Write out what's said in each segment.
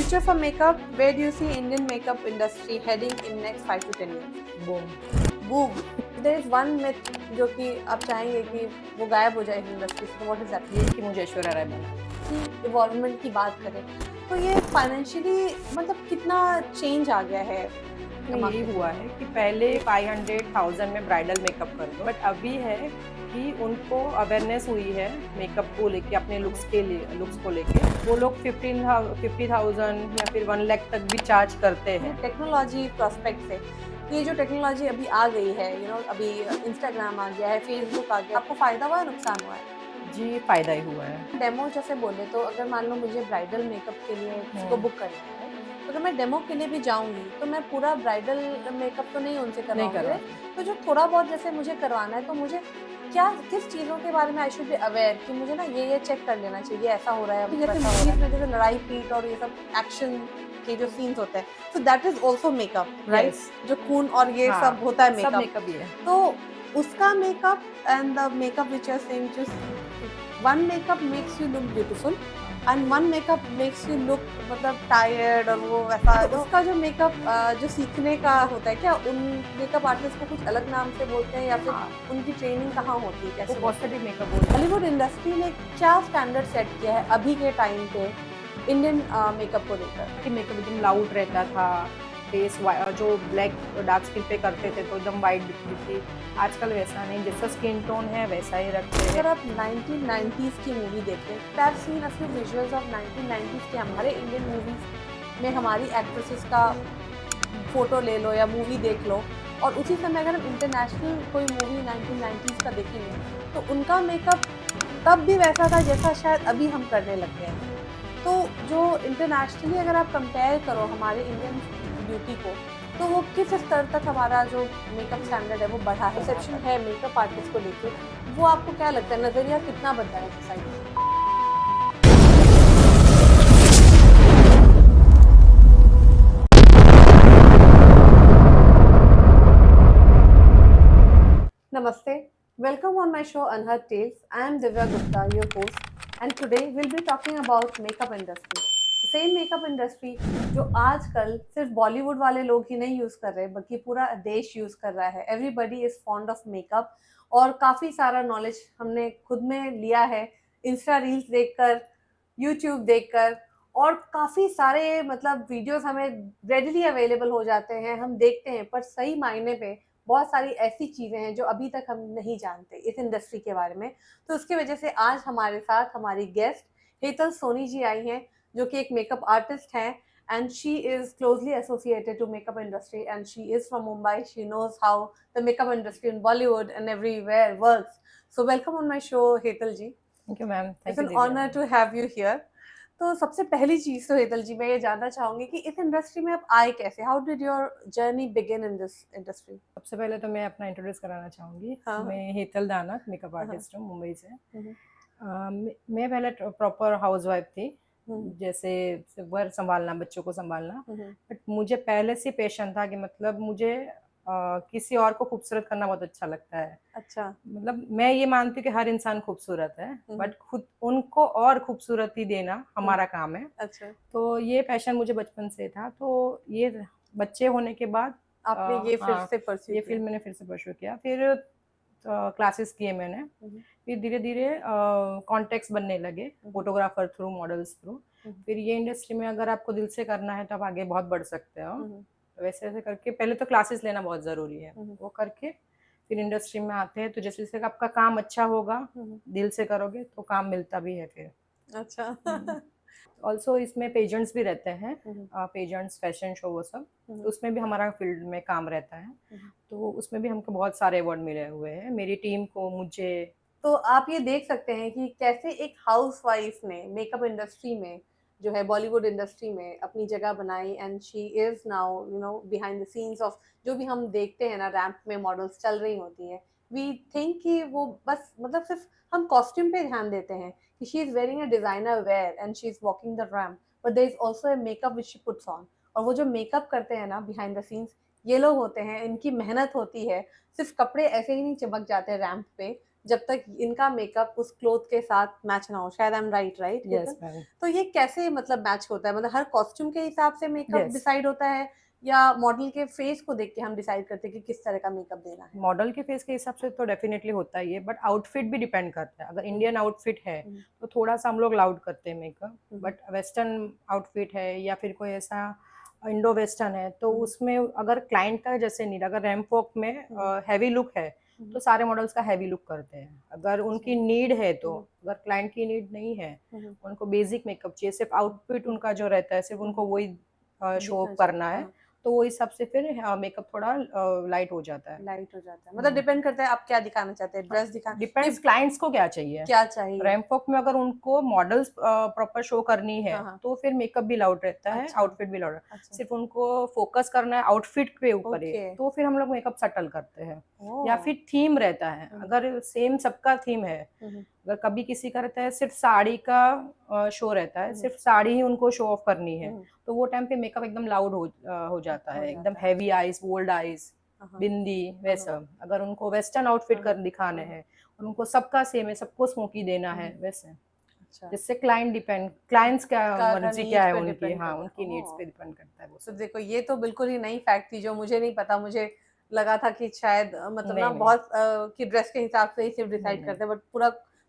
Future for makeup, where do you see Indian makeup industry heading in next 5 to 10 years? Boom. Boom. There is one myth जो कि आप चाहेंगे कि वो गायब हो जाए इस इंडस्ट्री से, तो what is that? ये कि मुझे ऐश्वर्या राय बनना है। कि इवॉल्वमेंट की बात करें तो ये फाइनेंशियली मतलब कितना चेंज आ गया है इसमें यही हुआ है कि पहले 500,000 में ब्राइडल मेकअप कर दो, बट अभी है कि उनको अवेयरनेस हुई है मेकअप को लेके, अपने लुक्स के लिए, लुक्स को लेके वो लोग 50,000 या फिर 1 लाख तक भी चार्ज करते हैं। टेक्नोलॉजी प्रोस्पेक्ट से ये जो टेक्नोलॉजी अभी आ गई है, अभी इंस्टाग्राम आ गया है, फेसबुक आ गया, आपको फायदा हुआ है, नुकसान हुआ है? जी, फायदा ही हुआ है। डेमो जैसे बोले तो अगर मान लो मुझे ब्राइडल मेकअप के लिए इसको बुक करना है, तो अगर मैं डेमो के लिए भी जाऊंगी तो मैं पूरा ब्राइडल मेकअप तो नहीं उनसे नहीं करवाऊंगी, करवाते। तो जो थोड़ा बहुत जैसे मुझे करवाना है तो मुझे क्या किस चीज़ों के बारे में आई शुड बी अवेयर कि मुझे ना ये चेक कर लेना चाहिए, ऐसा हो रहा है अभी, जैसे मूवीज में जैसे लड़ाई पीट और ये सब एक्शन के जो सीन्स होते हैं, so that is also makeup, right? Yes. जो खून और ये हाँ, सब होता है सब मेकअप, मेकअप ही है। तो उसका makeup and the makeup which are saying, जो one makeup makes you look beautiful and one makeup makes you look मतलब टायर्ड, और वो वैसा उसका जो मेकअप जो सीखने का होता है, क्या उन मेकअप आर्टिस्ट को कुछ अलग नाम से बोलते हैं या फिर हाँ, उनकी ट्रेनिंग कहाँ होती है, वो कैसे? कॉस्मेटिक मेकअप बोलते हैं। बॉलीवुड इंडस्ट्री ने क्या स्टैंडर्ड सेट किया है अभी के टाइम पे इंडियन मेकअप को लेकर? कि मेकअप एकदम लाउड रहता था, फेस जो ब्लैक डार्क स्किन पे करते थे तो एकदम वाइट दिखती थी। आजकल वैसा नहीं, जैसा स्किन टोन है वैसा ही रखते हैं। अगर आप 1990s की मूवी देखें, I've seen a few visuals of 1990s के हमारे इंडियन मूवीज में हमारी एक्ट्रेसेस का फोटो ले लो या मूवी देख लो, और उसी समय अगर हम इंटरनेशनल कोई मूवी 1990s का देखेंगे तो उनका मेकअप तब भी वैसा था जैसा शायद अभी हम करने लग गए हैं। तो जो इंटरनेशनली अगर आप कंपेयर करो हमारे इंडियन ब्यूटी को, तो वो किस स्तर तक हमारा जो मेकअप स्टैंडर्ड है वो बढ़ा है, परसेप्शन है मेकअप आर्टिस्ट को लेके, वो आपको क्या लगता है, नजरिया कितना बदला है सोसाइटी में? Namaste. Welcome on my show Unheard Tales. I am Divya Gupta, your host, and today we'll be talking about makeup industry. Same makeup industry जो आजकल सिर्फ बॉलीवुड वाले लोग ही नहीं यूज कर रहे बल्कि पूरा देश यूज कर रहा है। Everybody is fond of makeup, और काफी सारा नॉलेज हमने खुद में लिया है इंस्टा रील्स देखकर, यूट्यूब देखकर, और काफी सारे मतलब वीडियोस हमें रेडिली अवेलेबल हो जाते हैं, हम देखते हैं, पर सही मायने पे बहुत सारी ऐसी चीजें हैं जो अभी तक हम नहीं जानते इस इंडस्ट्री के बारे में। तो उसकी वजह से आज हमारे साथ हमारी गेस्ट हेतल सोनी जी आई हैं, जो कि एक मेकअप आर्टिस्ट हैं, and she is closely associated to makeup industry and she is from Mumbai. She knows how the makeup industry in Bollywood and everywhere works. So welcome on my show, Hetal ji. Thank you ma'am. It's an honor to have you here. तो सबसे पहली चीज तो हेतल जी मैं ये जानना चाहूंगी कि इस इंडस्ट्री में आप आए कैसे? How did your journey begin in this industry? सबसे पहले तो मैं अपना इंट्रोड्यूस कराना चाहूँगी। हाँ। मैं हेतल दानक मेकअप हाँ। आर्टिस्ट हूँ मुंबई से। हम्म। मैं पहले प्रॉपर हाउसवाइफ थी, हम्म। जैसे घर संभालना, बच्चों को संभालना। हम्म। बट मुझे पहले से पैशन था कि मतलब मुझे किसी और को खूबसूरत करना बहुत अच्छा लगता है। अच्छा। मतलब मैं ये मानती हूँ कि हर इंसान खूबसूरत है, बट खुद उनको और खूबसूरती देना हमारा काम है। अच्छा, तो ये पैशन मुझे बचपन से था। तो ये बच्चे होने के बाद आपने ये फिर हाँ, से परस्यू ये किया? फील्ड मैंने फिर से परस्यू किया। फिर क्लासेस किए मैंने। फिर धीरे धीरे कॉन्टेक्ट्स बनने लगे, फोटोग्राफर थ्रू, मॉडल्स थ्रू। फिर ये इंडस्ट्री में अगर आपको दिल से करना है तो आप आगे बहुत बढ़ सकते हो। तो वैसे वैसे करके पहले तो क्लासेस लेना बहुत ज़रूरी है, वो करके फिर इंडस्ट्री में आते हैं। तो जैसे जैसे आपका काम अच्छा होगा, दिल से करोगे तो काम मिलता भी है फिर। अच्छा। ऑल्सो इसमें पेजेंट्स भी रहते हैं, पेजेंट्स, फैशन शो, वो सब। तो उसमें भी हमारा फील्ड में काम रहता है। तो उसमें भी हमको बहुत सारे अवार्ड मिले हुए हैं, मेरी टीम को, मुझे। तो आप ये देख सकते हैं कि कैसे एक हाउसवाइफ ने मेकअप इंडस्ट्री में जो है बॉलीवुड इंडस्ट्री में अपनी जगह बनाई, and she is now behind the scenes of जो भी हम देखते हैं ना, रैंप में मॉडल्स चल रही होती हैं, वी थिंक कि वो बस मतलब सिर्फ हम कॉस्ट्यूम पे ध्यान देते हैं कि she is wearing a designer wear and she is walking the ramp, but there is also a makeup which she puts on. और वो जो मेकअप करते हैं ना बिहाइंड द सीन्स, ये लोग होते हैं, इनकी मेहनत होती है, सिर्फ कपड़े ऐसे ही नहीं चमक जाते रैंप पे, जब तक इनका मेकअप उस क्लोथ के साथ मैच ना हो, शायद I am right yes ma'am. तो ये कैसे मतलब मैच होता है, मतलब हर कॉस्ट्यूम के हिसाब से मेकअप यस, डिसाइड होता है या मॉडल के फेस को देख के हम डिसाइड करते हैं कि किस तरह का मेकअप देना है? मॉडल के फेस के हिसाब से तो डेफिनेटली होता ही है, बट आउटफिट भी डिपेंड करता है। अगर इंडियन आउटफिट है हम्म, तो थोड़ा सा हम लोग लाउड करते हैं makeup, hmm, but western outfit है या फिर कोई ऐसा इंडो वेस्टर्न है तो उसमें अगर क्लाइंट का जैसे नीड, अगर रैम्प में हैवी लुक है तो सारे मॉडल्स का हैवी लुक करते हैं। अगर उनकी नीड है तो, अगर क्लाइंट की नीड नहीं है, उनको बेसिक मेकअप चाहिए, सिर्फ आउटफिट उनका जो रहता है सिर्फ उनको वही शो दिखना करना चाहिए, है, हाँ। तो वो हिसाब से फिर मेकअप थोड़ा लाइट हो जाता है। लाइट हो जाता है, मतलब डिपेंड करता है आप क्या दिखाना चाहते हैं, ड्रेस दिखा डिपेंड्स कि क्लाइंट्स को क्या चाहिए। क्या चाहिए। रैंप वॉक में अगर उनको मॉडल्स प्रॉपर शो करनी है हाँ, हाँ। तो फिर मेकअप भी लाउड रहता है, अच्छा, आउटफिट भी लाउड। अच्छा। सिर्फ उनको फोकस करना है आउटफिट के ऊपर ही, ओके। तो फिर हम लोग मेकअप सटल करते हैं। या ओह! फिर थीम रहता है, अगर सेम सबका थीम है, अगर कभी किसी का रहता है सिर्फ साड़ी का शो रहता है, सिर्फ साड़ी ही उनको शो ऑफ करनी है, तो वो टाइम पे मेकअप एकदम लाउड हो जाता हो है, एकदम जाता है। हैवी आईज, बोल्ड आईज, हाँ, हाँ। बिंदी, वैसा। अगर उनको वेस्टर्न आउटफिट कर दिखाने हैं और उनको सबका सेम है, सबको स्मोकी देना है, वैसे। अच्छा। जिससे क्लाइंट्स क्या का मर्जी क्या नीड्स है पे उनकी, डिपेंड हाँ करता है। उनकी नीड्स ओह! पे डिपेंड करता है वो तो सब। देखो ये तो बिल्कुल ही नई फैक्ट थी जो मुझे नहीं पता, मुझे लगा था कि शायद मतलब नहीं ना नहीं बहुत कि ड्रेस के हिसाब से ही सिर्फ नहीं डिसाइड नहीं, करते हैं, बट पूरा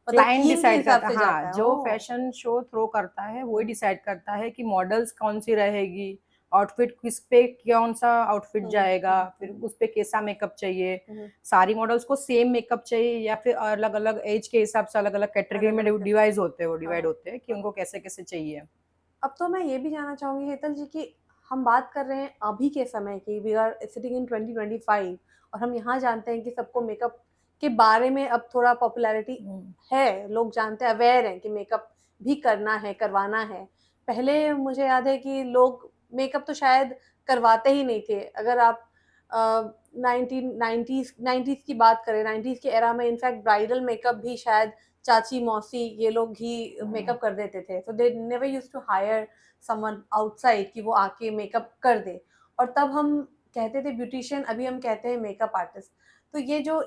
मतलब क्लाइंट थीम के डिसाइड हिसाब करता से है, जाता हाँ, है। जो ओह! फैशन शो थ्रो करता है वही डिसाइड करता है कि मॉडल्स कौन सी रहेगी, आउटफिट किस पे कौन सा आउटफिट जाएगा, फिर उस पे कैसा मेकअप चाहिए। सारी मॉडल्स को सेम मेकअप चाहिए या फिर अलग अलग एज के हिसाब से अलग अलग कैटेगरी में अलग-अलग डिवाइड होते हैं, वो हाँ, डिवाइड होते हैं कि उनको कैसे कैसे चाहिए। अब तो मैं ये भी जानना चाहूँगी हेतल जी कि हम बात कर रहे हैं अभी के समय की, वी आर सिटिंग इन 2025 और हम यहाँ जानते हैं कि सबको मेकअप के बारे में अब थोड़ा पॉपुलैरिटी है, लोग जानते हैं, अवेयर हैं कि मेकअप भी करना है, करवाना है। पहले मुझे याद है कि लोग मेकअप तो शायद करवाते ही नहीं थे। अगर आप 1990s की बात करें, 90s के एरा में इनफैक्ट ब्राइडल मेकअप भी शायद चाची, मौसी ये लोग ही मेकअप कर देते थे। So they never used to hire someone outside कि वो आके मेकअप कर दे। और तब हम कहते थे ब्यूटिशियन, अभी हम कहते हैं मेकअप आर्टिस्ट। तो ये जो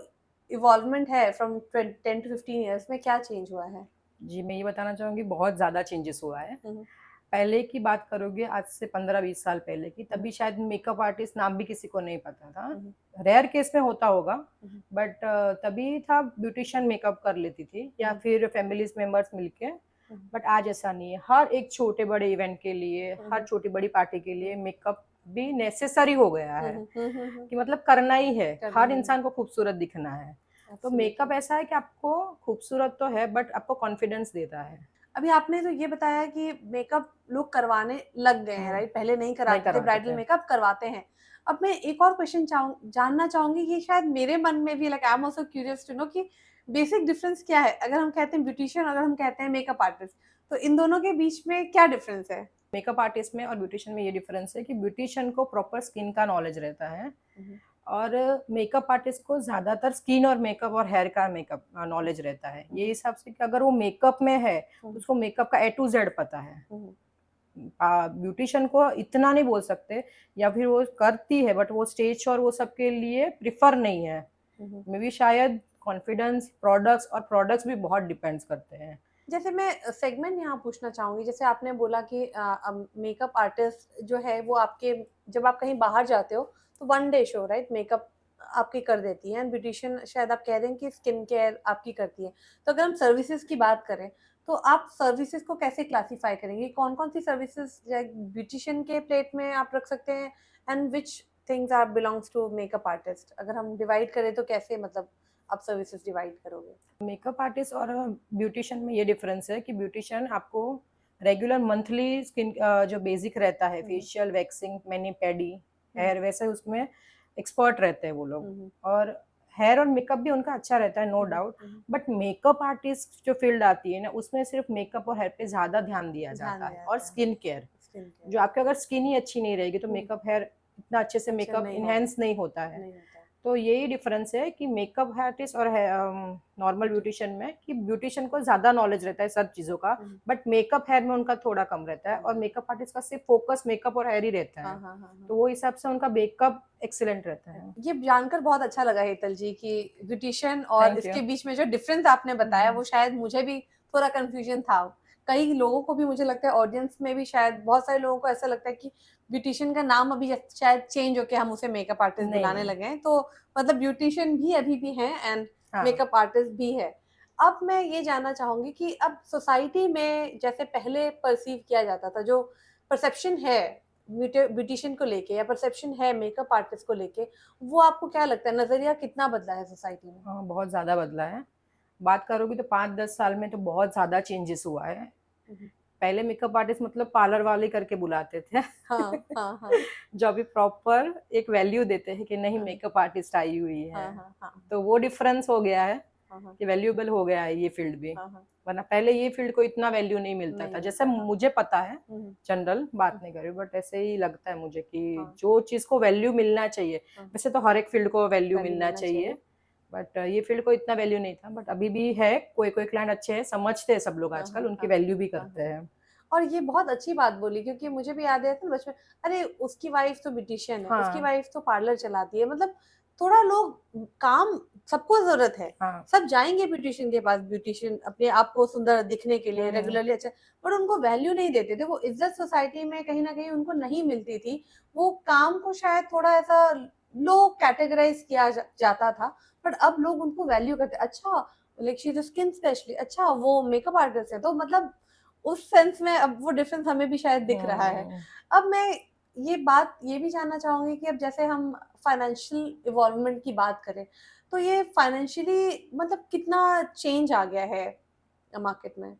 इवॉल्वमेंट है फ्रॉम 10 टू 15 इयर्स में क्या चेंज हुआ है? जी, मैं ये बताना चाहूँगी बहुत ज़्यादा चेंजेस हुआ है। हुँ, हुँ। पहले की बात करोगे आज से 15-20 साल पहले की, तभी शायद मेकअप आर्टिस्ट नाम भी किसी को नहीं पता था। हुँ, रेयर केस में होता होगा, हुँ, बट तभी था ब्यूटिशियन मेकअप कर लेती थी या फिर फैमिलीज़ मेंबर्स मिलके। बट आज ऐसा नहीं है, हर एक छोटे-बड़े इवेंट के लिए, हर छोटी-बड़ी पार्टी के लिए मेकअप भी नेसेसरी हो गया है, कि मतलब करना ही है, करना हर ही है। इंसान को खूबसूरत दिखना है। तो Absolutely. मेकअप ऐसा है कि आपको खूबसूरत तो है बट आपको कॉन्फिडेंस देता है। अभी आपने तो ये बताया कि मेकअप लोग करवाने लग गए हैं, राइट? पहले नहीं नहीं कराते थे, करवाते ब्राइडल थे। मेकअप करवाते हैं। अब मैं एक और क्वेश्चन जानना चाहूँगी कि शायद मेरे मन में भी, like I am also curious to know कि बेसिक डिफरेंस क्या है? अगर हम कहते हैं ब्यूटिशियन, अगर हम कहते हैं मेकअप आर्टिस्ट, तो इन दोनों के बीच में क्या डिफरेंस है? मेकअप आर्टिस्ट में और ब्यूटिशियन में ये डिफरेंस है कि ब्यूटिशियन को प्रॉपर स्किन का नॉलेज रहता है और मेकअप आर्टिस्ट को ज़्यादातर स्किन और मेकअप और हेयर का मेकअप नॉलेज रहता है। ये हिसाब से कि अगर वो मेकअप में है तो उसको मेकअप का ए टू जेड पता है। ब्यूटिशियन को इतना नहीं बोल सकते, या फिर वो करती है बट वो स्टेज शो और वो सब के लिए प्रिफर नहीं है। मे बी शायद कॉन्फिडेंस, प्रोडक्ट्स भी बहुत डिपेंड्स करते हैं। जैसे मैं सेगमेंट यहाँ पूछना चाहूँगी, जैसे आपने बोला कि मेकअप आर्टिस्ट जो है वो आपके, जब आप कहीं बाहर जाते हो तो one day show, right, makeup आपकी कर देती है, एंड ब्यूटिशियन शायद आप कह रहे हैं कि स्किन केयर आपकी करती है। तो अगर हम सर्विसेज की बात करें तो आप सर्विसेज को कैसे क्लासीफाई करेंगे? कौन कौन सी सर्विसेज ब्यूटिशियन के प्लेट में आप रख सकते हैं, and which things are belongs to makeup artist? अगर हम डिवाइड करें तो कैसे, मतलब आप सर्विसेज डिवाइड करोगे? मेकअप आर्टिस्ट और ब्यूटिशियन में ये डिफरेंस है कि ब्यूटिशियन आपको रेगुलर मंथली स्किन जो बेसिक रहता है, facial, waxing, mani pedi, hair, वैसे उसमें एक्सपर्ट रहते हैं वो लोग। और हेयर और मेकअप भी उनका अच्छा रहता है, no doubt. But makeup artist जो फील्ड आती है ना, उसमें सिर्फ मेकअप और हेयर पे ज्यादा ध्यान दिया जाता है, और स्किन केयर। स्किन केयर जो आपकी अगर स्किन ही अच्छी नहीं रहेगी तो मेकअप हेयर इतना अच्छे से अच्छा मेकअप नहीं इनहेंस नहीं होता है। नहीं होता है। तो यही डिफरेंस है कि मेकअप आर्टिस्ट और नॉर्मल ब्यूटिशियन में कि ब्यूटिशियन को ज्यादा नॉलेज रहता है सब चीजों का, बट मेकअप हेयर में उनका थोड़ा कम रहता है, और मेकअप आर्टिस्ट का सिर्फ फोकस मेकअप और हेयर ही रहता है। तो वो हिसाब से उनका मेकअप एक्सीलेंट रहता है। ये जानकर बहुत अच्छा लगा हेतल जी कि ब्यूटिशियन और Thank you. इसके बीच में जो डिफरेंस आपने बताया वो शायद मुझे भी थोड़ा कंफ्यूजन था, कई लोगों को भी, मुझे लगता है ऑडियंस में भी शायद बहुत सारे लोगों को ऐसा लगता है कि ब्यूटिशियन का नाम अभी शायद चेंज होके हम उसे मेकअप आर्टिस्ट नहीं, बुलाने नहीं। लगे हैं, तो मतलब ब्यूटिशियन भी अभी भी हैं एंड हाँ। मेकअप आर्टिस्ट भी है। अब मैं ये जानना चाहूंगी कि अब सोसाइटी में जैसे पहले परसीव किया जाता था, जो परसेप्शन है ब्यूटिशियन को लेके या परसेप्शन है मेकअप आर्टिस्ट को लेके, वो आपको क्या लगता है, नजरिया कितना बदला है सोसाइटी में? हाँ, बहुत ज्यादा बदला है। बात करोगी तो 5-10 साल में तो बहुत ज्यादा चेंजेस हुआ है। पहले मेकअप आर्टिस्ट मतलब पार्लर वाले करके बुलाते थे। हाँ हाँ हाँ जो अभी प्रॉपर एक वैल्यू देते हैं कि नहीं हाँ। मेकअप आर्टिस्ट आई हुई है। हाँ हाँ हाँ तो वो डिफरेंस हो गया है हाँ कि वैल्यूएबल हो गया है ये फील्ड भी। हाँ हाँ। वरना पहले ये फील्ड को इतना वैल्यू नहीं मिलता नहीं था, जैसे मिलता था। मुझे पता है। हम्म, जनरल बात नहीं कर रही, बट ऐसे ही लगता है मुझे कि हाँ। जो चीज को वैल्यू मिलना चाहिए, हाँ। वैसे तो हर एक फील्ड को वैल्यू Value मिलना मिलना चाहिए, बट ये फील्ड को इतना वैल्यू नहीं था। बट अभी भी है, कोई कोई क्लाइंट अच्छे हैं, समझते हैं सब लोग हाँ, आजकल, हाँ, उनकी हाँ, वैल्यू भी हाँ, करते हाँ। हैं। और ये बहुत अच्छी बात बोली, क्योंकि मुझे भी याद है ना बचपन, अरे उसकी वाइफ तो ब्यूटिशियन है, उसकी हाँ वाइफ तो पार्लर चलाती है, मतलब थोड़ा लोग काम, सबको जरूरत है, हाँ सब जाएंगे ब्यूटिशियन के पास, ब्यूटिशियन अपने आप को सुंदर दिखने के लिए रेगुलरली अच्छा, पर उनको वैल्यू नहीं देते थे, वो इज्जत सोसाइटी में कहीं ना कहीं उनको नहीं मिलती थी, वो काम को शायद थोड़ा ऐसा लो कैटेगराइज किया जाता था, बट अब लोग उनको वैल्यू करते, अच्छा like she is skin specialist, अच्छा वो मेकअप आर्टिस्ट है, तो मतलब उस सेंस में अब वो डिफरेंस हमें भी शायद दिख रहा है। अब मैं ये बात ये भी जानना चाहूंगी कि अब जैसे हम फाइनेंशियल इवॉल्वमेंट की बात करें, तो ये फाइनेंशियली मतलब कितना चेंज आ गया है मार्केट में?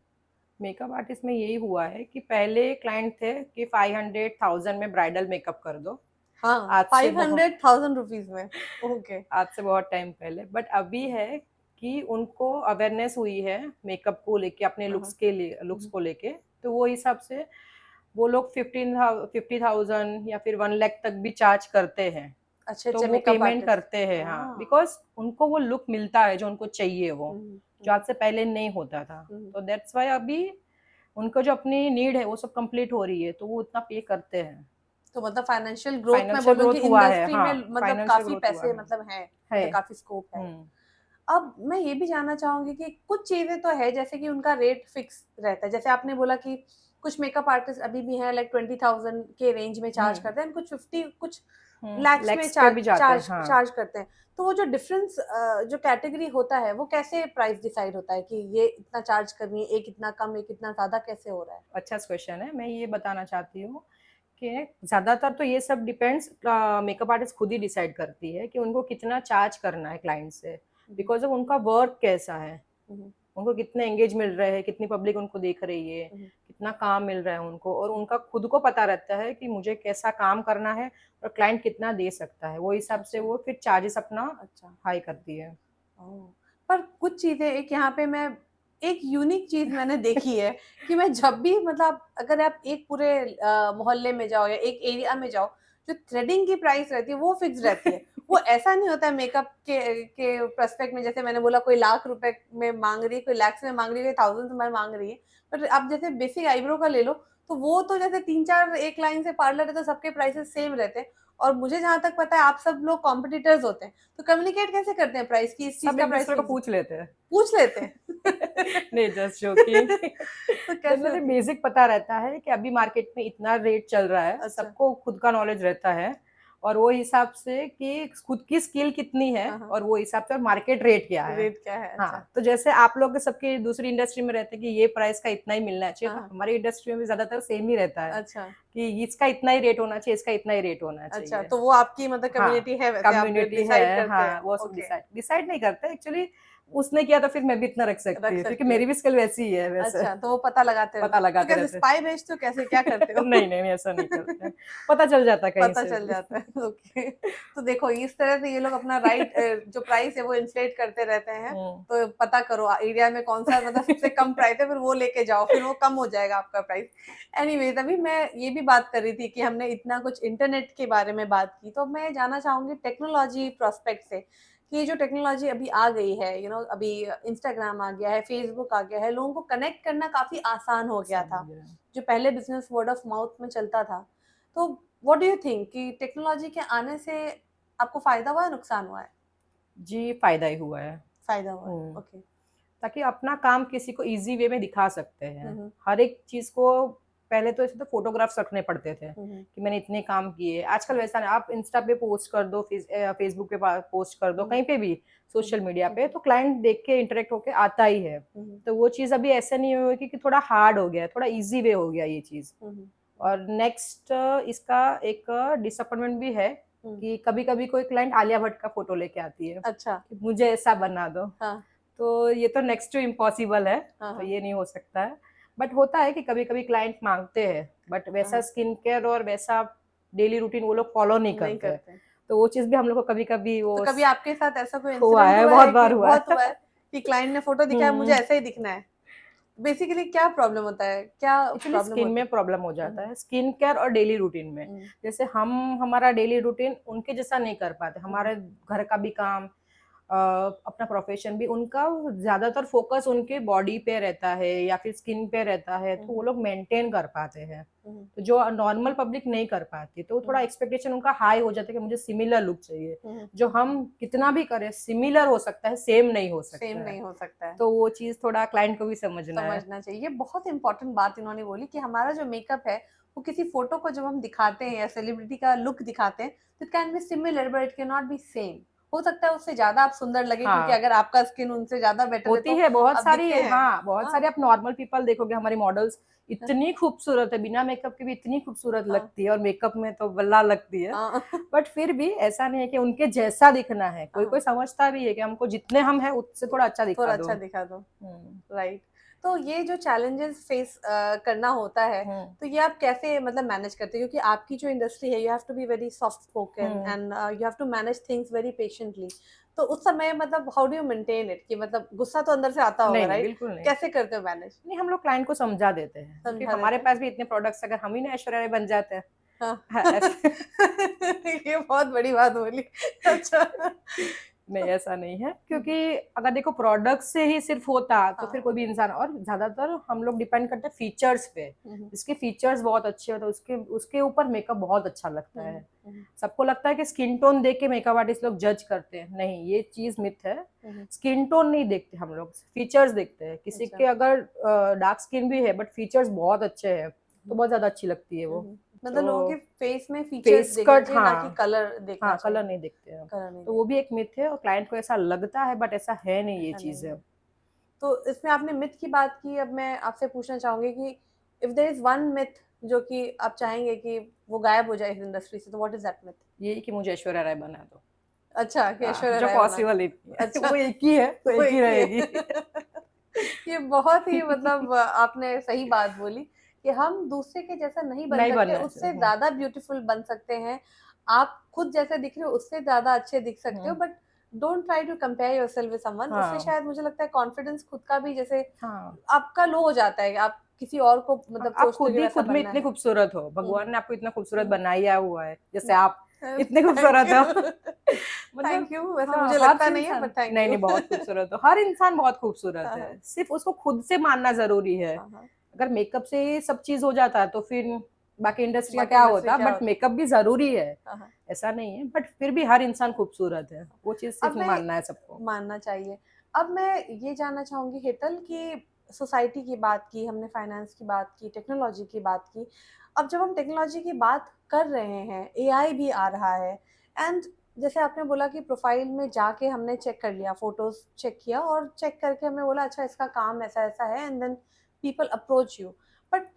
मेकअप आर्टिस्ट में यही हुआ है कि पहले क्लाइंट थे कि 500,000 में ब्राइडल मेकअप कर दो। हाँ, आज से 500,000 रुपीज में। ओके। आज से बहुत टाइम पहले, बट अभी है कि उनको अवेयरनेस हुई है मेकअप को लेके, अपने लुक्स के लिए, लुक्स को लेके, तो वो हिसाब से वो लोग 50,000 या फिर 1 लाख तक भी चार्ज करते हैं। अच्छे तो अच्छे वो मेकअप पेमेंट आर्टिस्ट। करते हैं, हाँ, बिकॉज उनको वो लुक मिलता है जो उनको चाहिए, वो जो आज से पहले नहीं होता था। तो दैट्स वाई अभी उनको जो अपनी नीड है वो सब कंप्लीट हो रही है, तो वो उतना पे करते हैं। तो मतलब फाइनेंशियल ग्रोथ में फाइनेंशियल बोलूं कि ग्रोथ हुआ है, इंडस्ट्री हाँ, में मतलब फाइनेंशियल काफी ग्रोथ हुआ पैसे मतलब है, है। मतलब काफी स्कोप है। अब मैं ये भी जानना चाहूंगी कि कुछ चीजें तो है जैसे कि उनका रेट फिक्स रहता है, जैसे आपने बोला कि कुछ मेकअप आर्टिस्ट अभी भी हैं लाइक 20,000 के रेंज में चार्ज करते हैं, कुछ 50, कुछ लैक्स में लैक्स पे भी जाते हैं, हाँ। चार्ज करते हैं। तो वो जो डिफरेंस जो कैटेगरी होता है वो कैसे प्राइस डिसाइड होता है कि ये इतना चार्ज करनी है, एक इतना कम एक इतना ज्यादा, कैसे हो रहा है? अच्छा क्वेश्चन है। मैं ये बताना चाहती हूँ कि ज्यादातर तो ये सब डिपेंड्स, मेकअप आर्टिस्ट खुद ही डिसाइड करती है कि उनको कितना चार्ज करना है क्लाइंट से, बिकॉज ऑफ उनका वर्क कैसा है, उनको कितने एंगेज मिल रहे हैं, कितनी पब्लिक उनको देख रही है, कितना काम मिल रहा है उनको, और उनका खुद को पता रहता है कि मुझे कैसा काम करना है और क्लाइंट कितना दे सकता है, वो हिसाब से वो फिर चार्जेस अपना अच्छा हाई करती है। पर कुछ चीजें, एक यहाँ पे मैं एक यूनिक चीज मैंने देखी है कि मैं जब भी मतलब अगर आप एक पूरे मोहल्ले में जाओ या एक एरिया में जाओ, जो थ्रेडिंग की प्राइस रहती है वो फिक्स रहती है, वो ऐसा नहीं होता है मेकअप के प्रोस्पेक्ट में, जैसे मैंने बोला कोई लाख रुपए में मांग रही है, कोई लैक्स में मांग रही है, कोई थाउजेंड में मांग रही है, पर आप जैसे बेसिक आईब्रो का ले लो तो वो तो जैसे 3-4 एक लाइन से पार्लर है तो सबके प्राइसेस सेम रहते हैं, और मुझे जहां तक पता है आप सब लोग कॉम्पिटिटर्स होते हैं, तो कम्युनिकेट कैसे करते हैं प्राइस की, इस चीज सब का एक प्राइस दूसरे को पूछ लेते हैं। पूछ लेते हैं? नहीं, जस्ट जोकिंग। तो कैसे जनरली होती है? बेसिक पता रहता है कि अभी मार्केट में इतना रेट चल रहा है, अच्छा। सबको खुद का नॉलेज रहता है, और वो हिसाब से कि खुद की स्किल कितनी है, हाँ, हाँ। और वो हिसाब से मार्केट रेट क्या है। रेट क्या है? हाँ, अच्छा। तो जैसे आप लोग के सबकी दूसरी इंडस्ट्री में रहते हैं कि ये प्राइस का इतना ही मिलना चाहिए, हाँ, तो हमारी इंडस्ट्री में भी ज्यादातर सेम ही रहता है अच्छा कि इसका इतना ही रेट होना चाहिए, इसका इतना ही रेट होना अच्छा, चाहिए। तो वो आपकी मतलब हाँ, कम्युनिटी है, वैसे आप कम्युनिटी डिसाइड है, करते हाँ, हैं? वो सब ओके। डिसाइड डिसाइड नहीं करते एक्चुअली, उसने किया तो फिर मैं भी इतना रख सकती रख हूँ, सकती क्योंकि हूँ। मेरी भी स्किल वैसी ही है वैसे। अच्छा, तो वो पता लगाते हो। पता तो लगाते कैसे रहते हैं। स्पाई भेजते हो, कैसे क्या करते हो? नहीं, नहीं, नहीं, ऐसा नहीं करते हैं। पता चल जाता है कहीं पता से चल भी। जाता है। ओके। तो देखो इस तरह से ये लोग अपना राइट जो प्राइस है वो इन्फ्लेट करते रहते हैं। हुँ। तो पता करो एरिया में कौन सा मतलब सबसे कम प्राइस है, फिर वो लेके जाओ, फिर वो कम हो जाएगा आपका प्राइस। एनीवेज, अभी मैं ये भी बात कर रही थी कि हमने इतना कुछ इंटरनेट के बारे में बात की, तो मैं जानना चाहूंगी टेक्नोलॉजी प्रोस्पेक्ट से कि ये जो टेक्नोलॉजी अभी आ गई है, अभी इंस्टाग्राम आ गया है, फेसबुक आ गया है, लोगों को कनेक्ट करना काफी आसान हो गया था। समझ रहे हैं। जो पहले बिजनेस वर्ड ऑफ माउथ में चलता था। तो व्हाट डू यू थिंक कि टेक्नोलॉजी के आने से आपको फायदा हुआ है, नुकसान हुआ है? जी, फ़ायदा ही हुआ है। फायदा हुआ है। हुँ। ओके। ताकि अपना काम किसी को ईज़ी वे में दिखा सकते हैं। हम्म। हर एक चीज़ को पहले तो ऐसे तो फ़ोटोग्राफ्स रखने पड़ते थे, हम्म। कि मैंने इतने काम किए। आजकल वैसा नहीं, आप इंस्टा पे पोस्ट कर दो, फ़ेसबुक पे पोस्ट कर दो, हम्म। कहीं पे भी सोशल मीडिया पे, हम्म। तो क्लाइंट देख के इंटरैक्ट होके आता ही है। हम्म। तो वो चीज़ अभी ऐसा नहीं होगी कि थोड़ा हार्ड हो गया है, थोड़ा ईज़ी वे हो गया ये चीज़। हम्म। और नेक्स्ट इसका एक डिसअपॉइंटमेंट भी है हम्म। कि कभी-कभी कोई क्लाइंट आलिया भट्ट का फ़ोटो लेके आती है, अच्छा। कि मुझे ऐसा बना दो। हाँ। तो ये तो नेक्स्ट टू इम्पॉसिबल है, हाँ। तो हाँ। ये नहीं हो सकता है। बट होता है कि कभी-कभी क्लाइंट माँगते हैं, बट वैसा हाँ। स्किन केयर और वैसा डेली रूटीन वो लोग फॉलो नहीं नहीं करते हैं। करते। तो वो चीज़ भी हम लोग को कभी-कभी तो वो कभी स आपके साथ ऐसा कोई हुआ इंसिडेंट है, हुआ बहुत है कि बार हुआ बहुत है। हुआ है कि क्लाइंट ने फोटो दिखाया, मुझे हुँ। ऐसा ही दिखना है? बेसिकली क्या प्रॉब्लम होता है, क्या एक्चुअली प्रॉब्लम स्किन होती में है? प्रॉब्लम हो जाता हम्म। है, स्किन केयर और डेली रूटीन में। हम्म। जैसे हम हमारा डेली रूटीन उनके जैसा नहीं कर पाते, हम्म। हमारे घर का भी काम, अपना प्रोफेशन भी, उनका ज़्यादातर फोकस उनके बॉडी पे रहता है या फिर स्किन पे रहता है, तो वो हम्म। लोग मेंटेन कर पाते हैं। हम्म। तो जो नॉर्मल पब्लिक नहीं कर पाती, तो थोड़ा हम्म। एक्सपेक्टेशन उनका हाई हो जाता है कि मुझे सिमिलर लुक चाहिए। हम्म। जो हम कितना भी करें, सिमिलर हो सकता है, सेम नहीं हो सेम सकता है। नहीं हो सकता है। तो वो चीज़ थोड़ा क्लाइंट को भी समझना है। समझना चाहिए। ये बहुत इंपॉर्टेंट बात इन्होंने बोली कि हमारा जो मेकअप है, वो किसी फोटो को जब हम दिखाते हैं या सेलिब्रिटी का लुक दिखाते हैं, तो it can be similar but it can not be same. हो सकता है उससे ज्यादा आप सुंदर लगे, क्योंकि हाँ। अगर आपका स्किन उनसे ज्यादा बेटर है होती तो है बहुत आप सारी, दिखते हैं। हाँ, बहुत हाँ। सारे आप नॉर्मल पीपल देखोगे, हमारी मॉडल्स हाँ। इतनी खूबसूरत है, बिना मेकअप के भी इतनी खूबसूरत हाँ। लगती है, और मेकअप में तो बल्ला लगती है। हाँ। बट फिर भी ऐसा नहीं है कि उनके जैसा दिखना है, कोई-कोई हाँ। समझता भी है कि हमको जितने हम हैं उससे थोड़ा अच्छा थोड़ा दिखा दो। अच्छा दिखा दो। हुँ, राइट। तो ये जो चैलेंजेस फेस करना होता है, हुँ, तो ये आप कैसे मतलब मैनेज करते हो? क्योंकि आपकी जो इंडस्ट्री है, you have to be very soft spoken हुँ। And you have to manage things very patiently. तो उस समय मतलब how do you maintain it, कि मतलब गुस्सा तो अंदर से आता होगा, नहीं, नहीं, राइट? बिल्कुल नहीं। कैसे करते हो मैनेज? नहीं, हम लोग क्लाइंट को समझा देते हैं, क्योंकि समझा हमारे देते हैं। पास भी इतने प्रोडक्ट्स, अगर हम ही ना ऐश्वर्या राय बन जाते हैं। हाँ। हाँ, ऐसे ये बहुत बड़ी बात बोली। अच्छा। नहीं, ऐसा नहीं है, हम्म। क्योंकि अगर देखो प्रोडक्ट से ही सिर्फ होता तो फिर हाँ। कोई भी इंसान, और ज़्यादातर हम लोग डिपेंड करते हैं फीचर्स पे। हम्म। जिसके फीचर्स बहुत अच्छे होते हैं उसके उसके ऊपर मेकअप बहुत अच्छा लगता हम्म। है। हम्म। सबको लगता है कि स्किन टोन देख के मेकअप आर्टिस्ट लोग जज करते हैं, नहीं, ये चीज़ मिथ है। हम्म। स्किन टोन नहीं देखते हम लोग, फीचर्स देखते हैं। किसी अच्छा। के अगर डार्क स्किन भी है बट फीचर्स बहुत अच्छे हैं, तो बहुत ज़्यादा अच्छी लगती है वो। मतलब लोगों के तो फेस में फीचर्स फेस देखना कट, चाहिए, ना कि हाँ, कलर देखना हाँ, चाहिए। कलर नहीं देखते हैं। कलर नहीं तो वो देखना, भी एक मिथ है, और क्लाइंट को ऐसा लगता है, बट ऐसा है नहीं ये ऐसा नहीं चीज़ें। है। तो इसमें आपने मिथ की बात की, अब मैं आपसे पूछना चाहूंगी कि if there is one myth जो कि आप चाहेंगे कि वो गायब हो जाए इस इंडस्ट्री से, तो व्हाट इज दैट मिथ? यही कि मुझे ऐश्वर्या राय बना दो। अच्छा, कि हाँ, ऐश्वर्या जो राय बना दो। पॉसिबल ही नहीं है। अच्छा। वो एक ही है, तो वो एक ही एक ही रहेगी। है। ये बहुत ही मतलब आपने सही बात बोली कि हम दूसरे के जैसा नहीं बन नहीं सकते, बनना उससे चाहिए। ज्यादा ब्यूटीफुल बन सकते हैं। आप खुद जैसे दिख रहे हो उससे ज्यादा अच्छे दिख सकते हो, हुँ, but don't try to compare yourself with someone. उससे हाँ, शायद मुझे लगता है कॉन्फिडेंस खुद का भी जैसे हाँ, आपका लो हो जाता है कि आप किसी और को हाँ, मतलब आप सोचते हो खुद कि ही वैसा खुद में बनना इतने है। खूबसूरत हो, हुँ, भगवान ने आपको इतना खूबसूरत हुँ, बनाया हुआ है, जैसे हुँ। आप इतने थैंक खूबसूरत यू। हो। मतलब थैंक यू। वैसे हाँ, मुझे हर लगता नहीं है, इंसान, बट थैंक नहीं, यू। नहीं, बहुत खूबसूरत हो, हर इंसान बहुत खूबसूरत हाँ, है, हाँ। सिर्फ़ उसको खुद से मानना ज़रूरी है। हाँ, हाँ। अगर मेकअप से ही सब चीज़ हो जाता तो फिर बाकी इंडस्ट्री का बाकी क्या इंडस्ट्री होता, क्या बट होता? मेकअप भी ज़रूरी है, हाँ, हाँ। ऐसा नहीं है, बट फिर भी हर इंसान खूबसूरत है, वो चीज़ अब सिर्फ़ मैं मानना है सबको। मानना चाहिए। अब मैं ये जानना चाहूँगी हेतल कि सोसाइटी की बात की, हमने फाइनेंस की बात की, टेक्नोलॉजी की बात की। अब जब हम टेक्नोलॉजी की बात कर रहे हैं, एआई भी आ रहा है एंड जैसे आपने बोला कि प्रोफाइल में जाके हमने चेक कर लिया, फोटोज़ चेक किया और चेक करके हमने बोला अच्छा इसका काम ऐसा-ऐसा है and then people approach you. But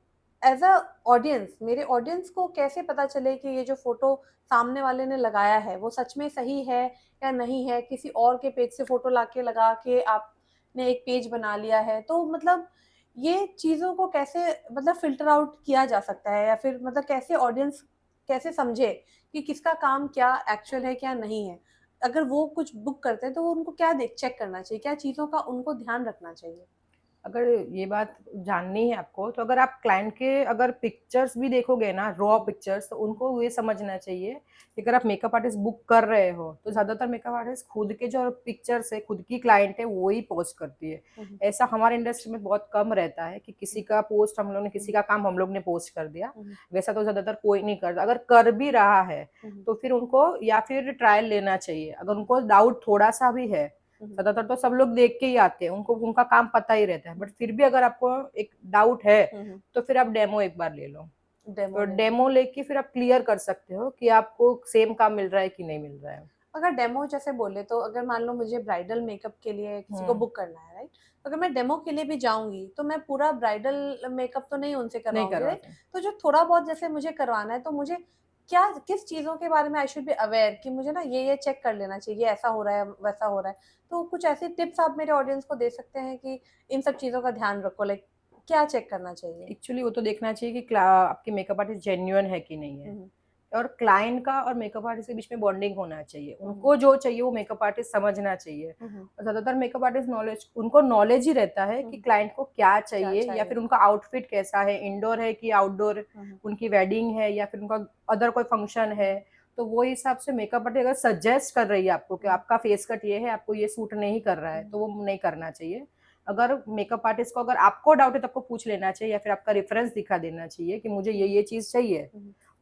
as a audience, मेरे ऑडियंस को कैसे पता चले कि ये जो फोटो सामने वाले ने लगाया है वो सच में सही है या नहीं है, किसी और के पेज से फोटो लाके लगा के आपने एक पेज बना लिया है, तो मतलब ये चीजों को कैसे मतलब फिल्टर आउट किया जा सकता है, या फिर मतलब कैसे ऑडियंस कैसे समझे कि किसका काम क्या एक्चुअल है क्या नहीं है, अगर वो कुछ बुक करते हैं तो वो उनको क्या देख चेक करना चाहिए, क्या चीजों का उनको ध्यान रखना चाहिए? अगर ये बात जाननी है आपको, तो अगर आप क्लाइंट के अगर पिक्चर्स भी देखोगे ना, रॉ पिक्चर्स, तो उनको ये समझना चाहिए कि अगर आप मेकअप आर्टिस्ट बुक कर रहे हो तो ज़्यादातर मेकअप आर्टिस्ट खुद के जो पिक्चर्स है, खुद की क्लाइंट है, वो ही पोस्ट करती है। ऐसा हमारे इंडस्ट्री में बहुत कम रहता है कि किसी का पोस्ट हम लोग ने, किसी का काम हम लोग ने पोस्ट कर दिया। वैसा तो ज़्यादातर कोई नहीं करता। अगर कर भी रहा है तो फिर उनको या फिर ट्रायल लेना चाहिए। अगर उनको डाउट थोड़ा सा भी है, ज्यादातर तो सब लोग देख के ही आते हैं, उनको उनका काम पता ही रहता है, बट फिर भी अगर आपको एक डाउट है तो फिर आप डेमो एक बार ले लो। तो डेमो लेके फिर आप क्लियर कर सकते हो कि आपको सेम काम मिल रहा है कि नहीं मिल रहा है। अगर डेमो जैसे बोले तो अगर मान लो मुझे ब्राइडल मेकअप के लिए किसी को बुक करना है, राइट, तो अगर मैं डेमो के लिए भी जाऊंगी तो मैं पूरा ब्राइडल मेकअप तो नहीं उनसे नहीं करवाऊंगी, राइट? करवाते। तो जो थोड़ा बहुत जैसे मुझे करवाना है तो मुझे क्या किस चीजों के बारे में आई शुड बी अवेयर कि मुझे ना ये चेक कर लेना चाहिए, ऐसा हो रहा है वैसा हो रहा है, तो कुछ ऐसी टिप्स आप मेरे ऑडियंस को दे सकते हैं कि इन सब चीजों का ध्यान रखो, लाइक क्या चेक करना चाहिए? एक्चुअली वो तो देखना चाहिए कि आपकी मेकअप आर्टिस्ट जेन्युइन है कि नहीं है, और क्लाइंट का और मेकअप आर्टिस्ट के बीच में बॉन्डिंग होना चाहिए। उनको जो चाहिए वो मेकअप आर्टिस्ट समझना चाहिए। और ज्यादातर मेकअप आर्टिस्ट नॉलेज, उनको नॉलेज ही रहता है कि क्लाइंट को क्या चाहिए, या फिर उनका आउटफिट कैसा है, इंडोर है कि आउटडोर, उनकी वेडिंग है या फिर उनका अदर कोई फंक्शन है। तो वो हिसाब से मेकअप आर्टिस्ट अगर सजेस्ट कर रही है आपको कि आपका फेस कट ये है, आपको ये सूट नहीं कर रहा है, तो वो नहीं करना चाहिए। अगर मेकअप आर्टिस्ट को अगर आपको डाउट है तो आपको पूछ लेना चाहिए, या फिर आपका रेफरेंस दिखा देना चाहिए कि मुझे ये चीज चाहिए।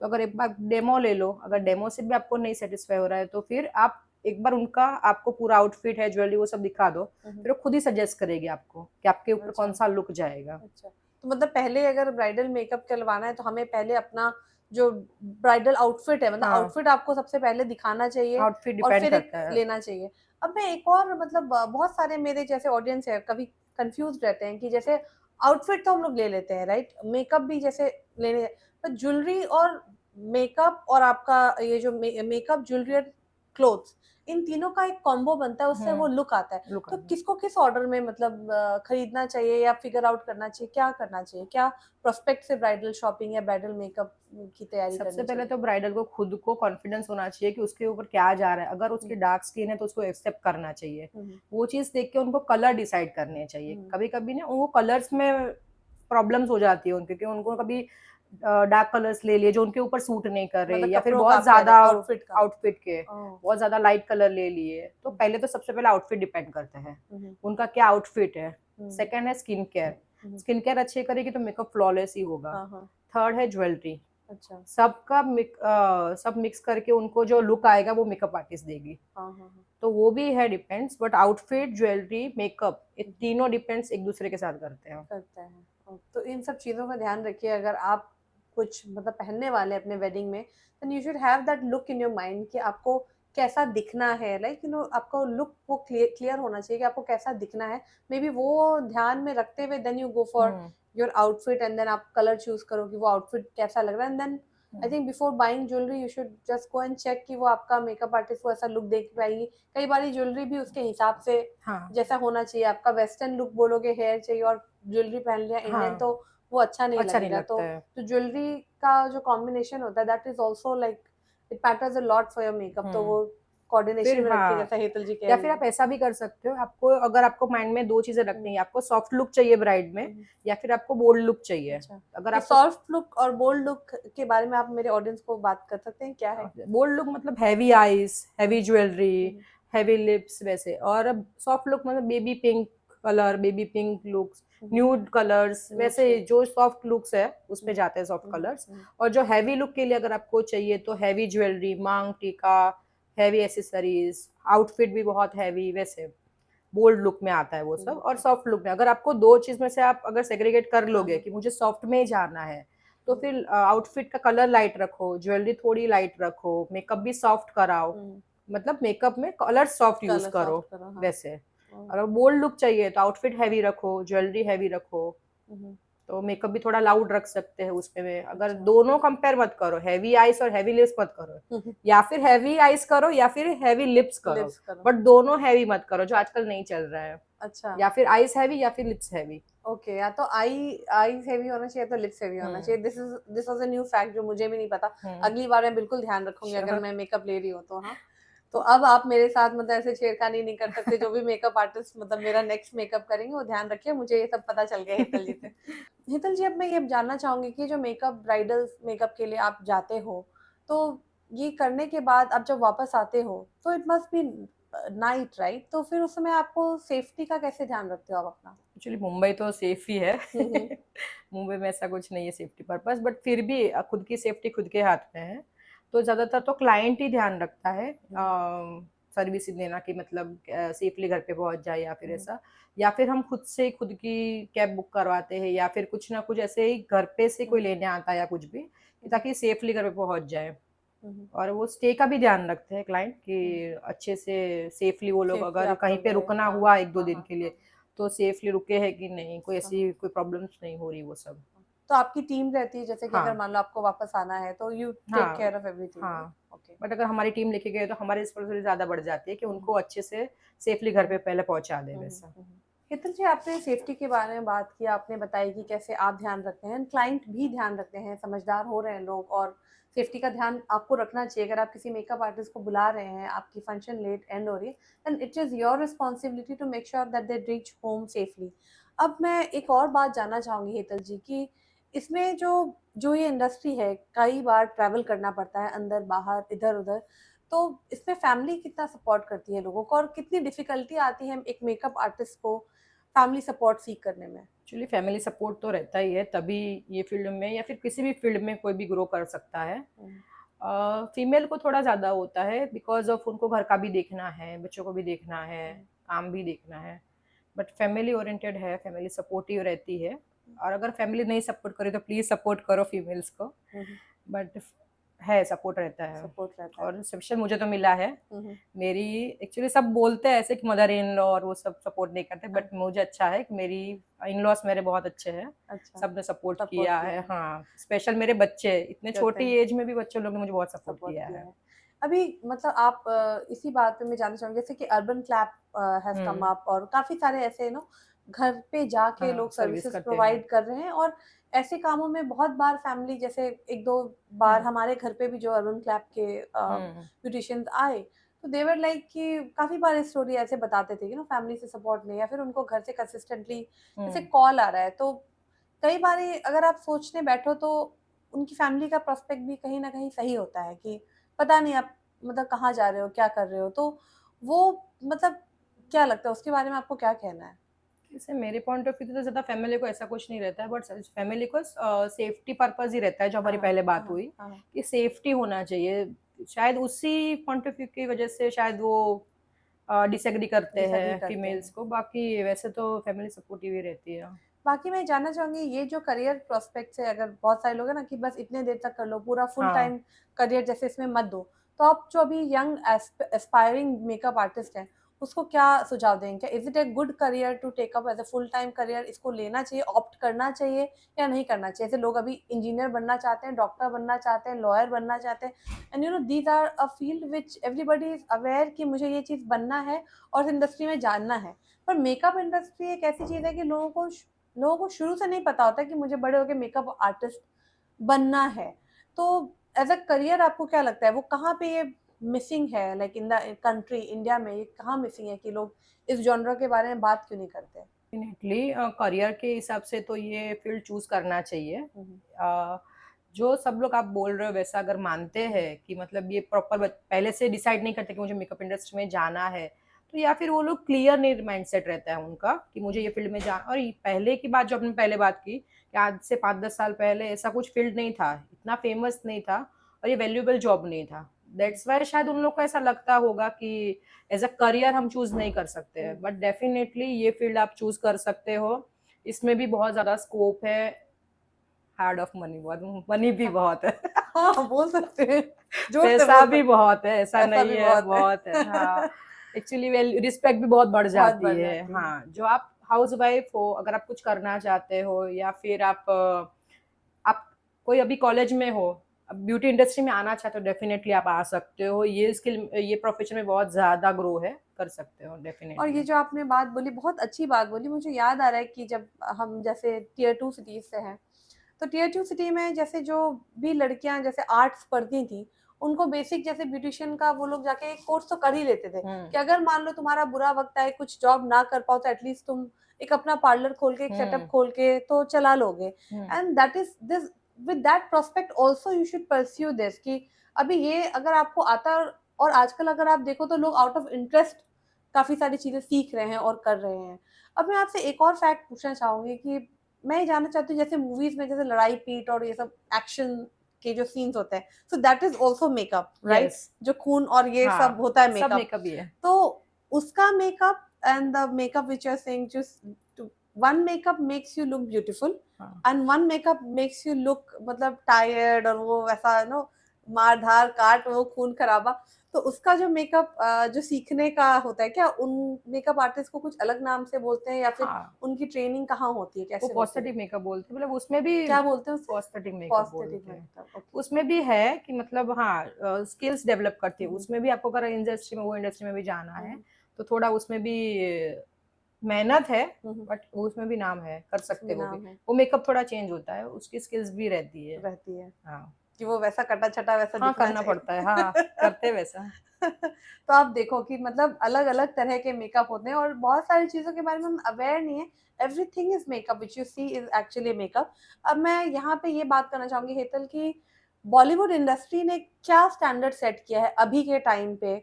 तो अगर एक बार डेमो ले लो, अगर डेमो से भी आपको नहीं सेटिस्फाई हो रहा है तो फिर आप एक बार उनका, आपको पूरा आउटफिट है, ज्वेलरी, वो सब दिखा दो, फिर वो खुद ही सजेस्ट करेगी आपको कि आपके ऊपर कौन सा लुक जाएगा। अच्छा, तो मतलब पहले अगर ब्राइडल मेकअप करवाना है तो हमें पहले अपना जो ब्राइडल आउटफिट है, मतलब हाँ, आउटफिट आपको सबसे पहले दिखाना चाहिए आउटफिट और डिपेंड फिर एक करता है। लेना चाहिए। अब मैं एक और मतलब बहुत सारे मेरे जैसे ऑडियंस है कभी कंफ्यूज रहते हैं कि जैसे आउटफिट तो हम लोग ले लेते हैं, राइट, मेकअप भी जैसे लेने, पर ज्वेलरी और मेकअप और आपका ये जो मेकअप ज्वेलरी और क्लोथ्स, इन तीनों का एक कॉम्बो बनता है, उससे वो लुक आता है। लुक तो किसको किस ऑर्डर में मतलब खरीदना चाहिए या फिगर आउट करना चाहिए, क्या करना चाहिए, क्या प्रोस्पेक्ट से ब्राइडल शॉपिंग या ब्राइडल मेकअप की तैयारी सबसे करनी पहले चाहिए? तो ब्राइडल को खुद को कॉन्फिडेंस होना चाहिए कि उसके ऊपर क्या जा रहा है। अगर उसकी डार्क स्किन है तो उसको एक्सेप्ट करना चाहिए। वो चीज देख के उनको कलर डिसाइड करने चाहिए। कभी कभी ना वो कलर्स में प्रॉब्लम्स हो जाती है उनके, क्योंकि उनको कभी डार्क कलर्स ले लिए जो उनके ऊपर सूट नहीं कर रहे, मतलब या फिर कपड़ों का बहुत आप कह रहे ज्यादा हैं, आउटफिट का? आउटफिट के बहुत ज्यादा लाइट कलर ले लिए। तो पहले तो सबसे पहले आउटफिट डिपेंड करता है, उनका क्या आउटफिट है। सेकंड है स्किन केयर। स्किन केयर अच्छी करेगी तो मेकअप फ्लॉलेस ही होगा। थर्ड है ज्वेलरी। अच्छा। सब मिक्स करके उनको जो लुक आएगा वो मेकअप आर्टिस्ट देगी। तो वो भी है depends, but outfit, jewellery, makeup, ये तीनों डिपेंड्स एक दूसरे के साथ करते हैं। तो इन सब चीज़ों का ध्यान रखिए, अगर आप कुछ मतलब पहनने वाले हैं अपने वेडिंग में, then you should have that look in your mind कि आपको कैसा दिखना है, लाइक यू नो आपका लुक वो क्लियर होना चाहिए कि आपको कैसा दिखना है। मे बी वो ध्यान में रखते हुए then you go for your outfit and then आप कलर चूज करो कि वो आउटफिट कैसा लग रहा है, and then I think before buying jewellery you should just go and check कि वो आपका मेकअप आर्टिस्ट को ऐसा लुक देख पाएगी। कई बार ज्वेलरी भी उसके हिसाब से जैसा होना चाहिए, आपका वेस्टर्न लुक बोलोगे, हेयर चाहिए और ज्वेलरी पहन लिया इंडियन, तो वो अच्छा नहीं लगेगा। तो ज्वेलरी का जो कॉम्बिनेशन होता है that is also like it matters a lot for your makeup, तो वो कोऑर्डिनेशन में रखिए जैसा हेतल जी कह रही या फिर आप ऐसा भी कर सकते हो, आपको अगर आपको माइंड में दो चीजें रखनी है, आपको सॉफ्ट लुक चाहिए ब्राइड में या फिर आपको बोल्ड लुक चाहिए। अगर आप सॉफ्ट लुक और बोल्ड लुक के बारे में आप मेरे ऑडियंस को बात कर सकते हैं, क्या है बोल्ड लुक? मतलब heavy eyes, heavy jewellery, heavy lips वैसे। और सॉफ्ट लुक मतलब baby pink colour, baby pink looks, nude colours, वैसे जो सॉफ्ट लुक्स है उस पे जाते हैं सॉफ्ट कलर्स। और जो हैवी लुक के लिए अगर आपको चाहिए तो हैवी ज्वेलरी, मांग टीका, हैवी एसेसरीज, आउटफिट भी बहुत हैवी, वैसे बोल्ड लुक में आता है वो सब। और सॉफ्ट लुक में अगर आपको दो चीज में से आप अगर सेग्रीगेट कर लोगे कि मुझे सॉफ्ट में ही जाना है, तो फिर आउटफिट का कलर लाइट रखो, ज्वेलरी थोड़ी लाइट रखो, मेकअप भी सॉफ्ट कराओ, मतलब मेकअप में कलर सॉफ्ट यूज करो वैसे। अगर बोल्ड लुक चाहिए तो आउटफिट हैवी रखो, ज्वेलरी हैवी रखो, तो मेकअप भी थोड़ा लाउड रख सकते हैं उसमें में। अगर दोनों कंपेयर मत करो, हैवी आईज और हैवी लिप्स मत करो, या फिर हैवी आईज करो या फिर हैवी लिप्स करो, लिप्स करो। बट दोनों हैवी मत करो जो आजकल नहीं चल रहा है। अच्छा, या फिर आईज हैवी या फिर लिप्स हैवी। ओके, या तो आईज हेवी होना चाहिए तो लिप्स हेवी होना चाहिए। This was a new fact जो मुझे भी नहीं पता। अगली बार मैं बिल्कुल ध्यान रखूंगी अगर Sure. मैं मेकअप ले रही हूँ तो। हाँ, तो अब आप मेरे साथ मतलब ऐसे छेड़खानी नहीं कर सकते। जो भी मेकअप आर्टिस्ट मतलब मेरा नेक्स्ट मेकअप करेंगे वो ध्यान रखिए, मुझे ये सब पता चल गया हेतल जी से। हेतल जी, अब मैं ये जानना चाहूंगी कि जो मेकअप ब्राइडल मेकअप के लिए आप जाते हो, तो ये करने के बाद आप जब वापस आते हो तो it must be night, right? तो फिर उस समय आपको सेफ्टी का कैसे ध्यान रखते हो आप अपना? एक्चुअली मुंबई तो सेफ ही है। हम्म, मुंबई में ऐसा कुछ नहीं है सेफ्टी पर्पस, बट फिर भी खुद की सेफ्टी खुद के हाथ में है। तो ज्यादातर तो क्लाइंट ही ध्यान रखता है सर्विस देना कि मतलब सेफली घर पे पहुंच जाए, या फिर ऐसा, या फिर हम खुद से खुद की कैब बुक करवाते हैं, या फिर कुछ ना कुछ ऐसे ही घर पे से कोई लेने आता है या कुछ भी, ताकि सेफली घर पे पहुंच जाए। और वो स्टे का भी ध्यान रखते हैं क्लाइंट कि अच्छे से सेफली वो लोग सेफली अगर आप कहीं लोग पे गए, रुकना हाँ, हुआ एक दो हाँ, दिन हाँ, के लिए, हाँ, तो सेफली रुके हैं कि नहीं, कोई हाँ। ऐसी कोई प्रॉब्लम्स नहीं हो रही वो सब। तो आपकी टीम रहती है जैसे कि अगर हाँ मान लो आपको वापस आना है तो यू टेक केयर हाँ ऑफ एवरीथिंग, राइट? हाँ। ओके। बट अगर हमारी टीम लेके गए तो हमारी रिस्पॉन्सिबिलिटी ज्यादा बढ़ जाती है कि उनको अच्छे से सेफली घर पे पहले पहुंचा दे वैसा। हितल जी, आपने सेफ्टी के बारे में बात की, आपने बताई कि कैसे आप ध्यान रखते हैं, क्लाइंट भी ध्यान रखते हैं, समझदार हो रहे हैं लोग, और सेफ्टी का ध्यान आपको रखना चाहिए। अगर आप किसी मेकअप आर्टिस्ट को बुला रहे हैं, आपकी फंक्शन लेट एंड हो रही है, then it is your responsibility to make sure that they reach home safely. अब मैं एक और बात जानना चाहूँगी हितल जी कि इसमें जो जो ये इंडस्ट्री है, कई बार ट्रैवल करना पड़ता है अंदर बाहर इधर उधर, तो इसमें फैमिली कितना सपोर्ट करती है लोगों को, और कितनी डिफिकल्टी आती है एक मेकअप आर्टिस्ट को फैमिली सपोर्ट सीख करने में? एक्चुअली फैमिली सपोर्ट तो रहता ही है, तभी ये फील्ड में या फिर किसी भी फील्ड में कोई भी ग्रो कर सकता है। फीमेल को थोड़ा ज्यादा होता है बिकॉज ऑफ उनको घर का भी देखना है, बच्चों को भी देखना है, काम भी देखना है। बट फैमिली ओरिएंटेड है, फैमिली सपोर्टिव रहती है। और अगर फैमिली नहीं सपोर्ट करे तो प्लीज सपोर्ट करो फीमेल्स को। बट है, सपोर्ट रहता है। सपोर्ट रहता है। और स्पेशल मुझे तो मिला है। हम्म, मेरी एक्चुअली सब बोलते हैं ऐसे कि मदर इन लॉ और वो सब सपोर्ट नहीं करते, बट मुझे अच्छा है कि मेरी इन लॉस मेरे बहुत अच्छे हैं। अच्छा, सबने सपोर्ट सपोर्ट किया किया है। है। हाँ, स्पेशल मेरे बच्चे इतने कहते छोटी हैं एज में भी बच्चे लोग ने मुझे बहुत सपोर्ट सपोर्ट किया किया है। है। अभी मतलब आप इसी बात पे मैं जानना चाहूंगी, जैसे कि urban clap has come up, और काफी सारे ऐसे नो घर पे जाके हाँ, लोग सर्विस सर्विसेज करते हैं। प्रोवाइड कर रहे हैं। और ऐसे कामों में बहुत बार फैमिली, जैसे एक दो बार हमारे घर पे भी जो अर्बन क्लैप के हम्म ब्यूटिशियंस आए, तो देवर लाइक कि काफी बार स्टोरी ऐसे बताते थे कि ना फैमिली से सपोर्ट नहीं, या फिर उनको घर से कंसिस्टेंटली जैसे कॉल आ रहा है, तो कई बार अगर आप सोचने बैठो तो उनकी फैमिली का प्रोस्पेक्ट भी कहीं ना कहीं सही होता है कि पता नहीं आप मतलब कहाँ जा रहे हो, क्या कर रहे हो, तो वो मतलब क्या लगता है उसके बारे में, आपको क्या कहना है? जैसे मेरे पॉइंट ऑफ व्यू तो ज्यादा फैमिली को ऐसा कुछ नहीं रहता है, बट फैमिली को सेफ्टी पर्पज ही रहता है, जो हमारी हाँ, पहले बात हाँ, हुई हाँ, कि सेफ्टी होना चाहिए। शायद उसी पॉइंट ऑफ व्यू की वजह से शायद वो डिसएग्री करते डिसएग्री हैं करते फीमेल्स हैं। को, बाकी वैसे तो फैमिली सपोर्टिव ही रहती है। बाकी मैं जानना चाहूंगी, ये जो करियर प्रोस्पेक्ट्स है, अगर बहुत सारे लोग हैं ना कि बस इतने देर तक कर लो, पूरा फुल हाँ, टाइम करियर जैसे इसमें मत दो, तो आप जो अभी यंग एस्पायरिंग मेकअप आर्टिस्ट हैं उसको क्या सुझाव देंगे? Is it a good career to take up as a full time career? इसको लेना चाहिए, ऑप्ट करना चाहिए या नहीं करना चाहिए? जैसे लोग अभी इंजीनियर बनना चाहते हैं, डॉक्टर बनना चाहते हैं, लॉयर बनना चाहते हैं, and you know these are a field which everybody is aware कि मुझे ये चीज़ बनना है और इस इंडस्ट्री में जानना है। पर मेकअप इंडस्ट्री एक ऐसी चीज़ है कि लोगों को शुरू से नहीं पता होता कि मुझे बड़े होकर मेकअप आर्टिस्ट बनना है। तो एज अ करियर आपको क्या लगता है वो कहाँ पे ये मिसिंग है, like in the country India में ये कहाँ मिसिंग है कि लोग इस जॉनर के बारे में बात क्यों नहीं करते? डेफिनेटली करियर के हिसाब से तो ये फील्ड चूज करना चाहिए। जो सब लोग आप बोल रहे हो वैसा अगर मानते हैं कि मतलब ये प्रॉपर पहले से डिसाइड नहीं करते कि मुझे मेकअप इंडस्ट्री में जाना है, तो या फिर वो लोग क्लियर नहीं माइंडसेट रहता है उनका कि मुझे ये फील्ड में जाना। और पहले की बात जो आपने पहले बात की कि आज से 5-10 साल पहले ऐसा कुछ फील्ड नहीं था, इतना फेमस नहीं था, और ये वैल्यूएबल जॉब नहीं था। दैट्स वाई शायद उन लोग को ऐसा लगता होगा कि एज अ करियर हम चूज नहीं कर सकते हैं, बट डेफिनेटली ये फील्ड आप चूज कर सकते हो। इसमें भी बहुत ज्यादा स्कोप है, हार्ड ऑफ मनी, बहुत मनी भी बहुत है। हाँ, बोल सकते हैं, जोर से पैसा बोल भी सकते बहुत है, ऐसा हैं, पैसा नहीं भी है, बहुत बहुत है। हाँ, है। एक्चुअली रिस्पेक्ट भी बहुत बढ़ बहुत जाती बढ़ है। जाती है। हाँ, जो आप हाउस वाइफ हो, अगर आप कुछ करना चाहते हो या फिर आप कोई अभी कॉलेज में हो, ब्यूटी इंडस्ट्री में आना चाहते हो, डेफिनेटली आप आ सकते हो। ये स्किल, ये प्रोफेशन में बहुत ज्यादा ग्रो है, कर सकते हो और ये डेफिनेटली। जो आपने बात बोली बहुत अच्छी बात बोली, मुझे याद आ रहा है कि जब हम जैसे टियर 2 सिटीज से हैं, तो टियर 2 सिटी में जैसे जो भी लड़कियां जैसे आर्ट्स पढ़ती थी, उनको बेसिक जैसे ब्यूटिशियन का वो लोग जाके एक कोर्स तो कर ही लेते थे कि अगर मान लो तुम्हारा बुरा वक्त आए, कुछ जॉब ना कर पाओ, तो एटलीस्ट तुम एक अपना पार्लर खोल के, एक सेटअप खोल के तो चला लोगे। And that is this, with that prospect also you should pursue this कि अभी ये अगर आपको आता है, और आजकल अगर आप देखो तो लोग आउट ऑफ इंटरेस्ट काफी सारी चीजें सीख रहे हैं और कर रहे हैं। अब मैं आपसे एक और फैक्ट पूछना चाहूंगी कि मैं ये जानना चाहती हूँ, जैसे मूवीज में जैसे लड़ाई पीट और ये सब एक्शन के जो सीन्स होते हैं, so that is also makeup, right? Yes, जो खून और ये हाँ, सब होता है सब मेकअप, मेकअप ही है। तो उसका makeup and the makeup which are saying, just one makeup makes you look beautiful हाँ, and one makeup makes you look मतलब टायर्ड, और वो वैसा नो मार धार काट वो खून खराबा। तो उसका जो मेकअप जो सीखने का होता है, क्या उन मेकअप आर्टिस्ट को कुछ अलग नाम से बोलते हैं, या फिर हाँ, उनकी ट्रेनिंग कहाँ होती है, वो कैसे होती है? पॉस्थेटिक मेकअप बोलते हैं, मतलब उसमें भी क्या बोलते हैं उसे? पॉस्थेटिक मेकअप पॉस्थेटिक बोलते हैं। Makeup, okay. उसमें भी है कि मतलब हाँ, स्किल्स डेवलप करती है उसमें भी। आपको अगर इंडस्ट्री में, वो इंडस्ट्री में भी जाना है तो थोड़ा उसमें भी मेहनत है, बट उसमें भी नाम है, कर सकते उसमें हो भी। नाम है, वो मेकअप थोड़ा चेंज होता है, उसकी स्किल्स भी रहती है। रहती है हाँ, कि वो वैसा कटा छटा वैसा हाँ, दिखना करना पड़ता है, हाँ, करते हैं वैसा। तो आप देखो कि मतलब अलग अलग तरह के मेकअप होते हैं और बहुत सारी चीजों के बारे में हम अवेयर नहीं है। Everything is makeup, which you see is actually makeup. अब मैं यहाँ पे ये बात करना चाहूंगी हेतल की बॉलीवुड इंडस्ट्री ने क्या स्टैंडर्ड सेट किया है अभी के टाइम पे